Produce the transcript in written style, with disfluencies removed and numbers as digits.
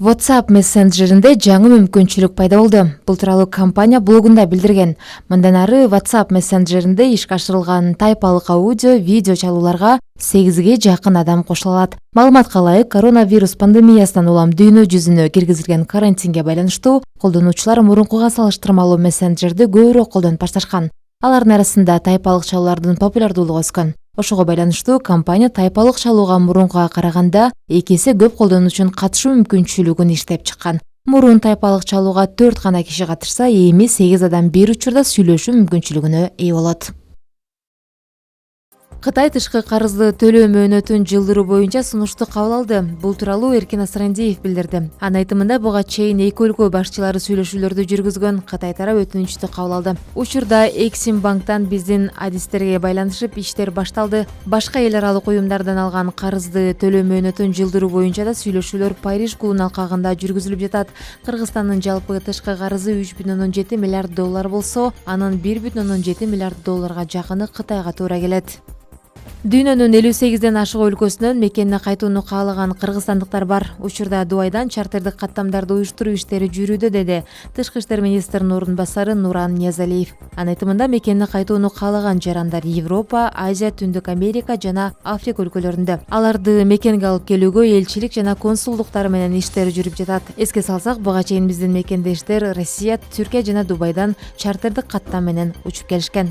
WhatsApp мессенжеринде жаңы мүмкүнчүлүк пайда болду. Бул тууралуу компания блогунда билдирген. Мындан ары WhatsApp мессенжеринде ишке ашырылган тайпалык аудио, видео чалууларга 8ге жакын адам кошула алат. Маалыматка ылайык, коронавирус пандемиясынан улам дүйнө жүзүнө киргизилген карантинге байланыштуу колдонуучулар мурункуга салыштырмалуу мессенжерди көбүрөөк колдонуп башташкан. Алардын арасында тайпалык чалуулардын популярдуулугу өскөн. Ошого байланыштуу компания тайпалык чалууга мурункуга караганда 2 эсе көп колдонуучунун катышуу мүмкүнчүлүгүн иштеп чыккан. Мурун тайпалык чалууга 4 гана киши катышса, эми 8 адам бир учурда сүйлөшүү мүмкүнчүлүгүнө ээ болот. Кытай тышкы карызды төлөө мөөнөтүн жылдыруу боюнча сунушту кабыл алды. Бул тууралуу Эркин Асырандиев билдирди. Анын айтымында буга чейин эки өлкө башчылары сүйлөшүүлөрдү жүргүзгөн. Кытай тарап өтүнүчтү кабыл алды. Учурда Эксим банктан биздин адистерге байланышып иштер башталды. Башка эл аралык уюмдардан алган карызды төлөө мөөнөтүн жылдыруу боюнча да сүйлөшүүлөр Париж клубунун алкагында жүргүзүлүп жатат. Кыргызстандын жалпы тышкы карызы 3,7 миллиард доллар болсо, анын 1,7 миллиард долларга жакыны Кытайга туура келет. Дүйнөнүн 58ден ашык өлкөсүнөн мекенине кайтууну каалаган кыргызстандыктар бар. Учурда Дубайдан чартердик каттамдарды уюштуруу иштери жүрүүдө, деди Тышкы иштер министринин орун басары Нуран Ниязалиев. Анын айтымында мекенине кайтууну каалаган жарандар Европа, Азия, Түндүк Америка жана Африка өлкөлөрүндө. Аларды мекенге алып келүүгө элчилик жана консулдуктар менен иштер жүрүп жатат. Эске салсак, буга чейин биздин мекендештер Россия, Түркия жана Дубайдан чартердик каттам менен учуп келишкен.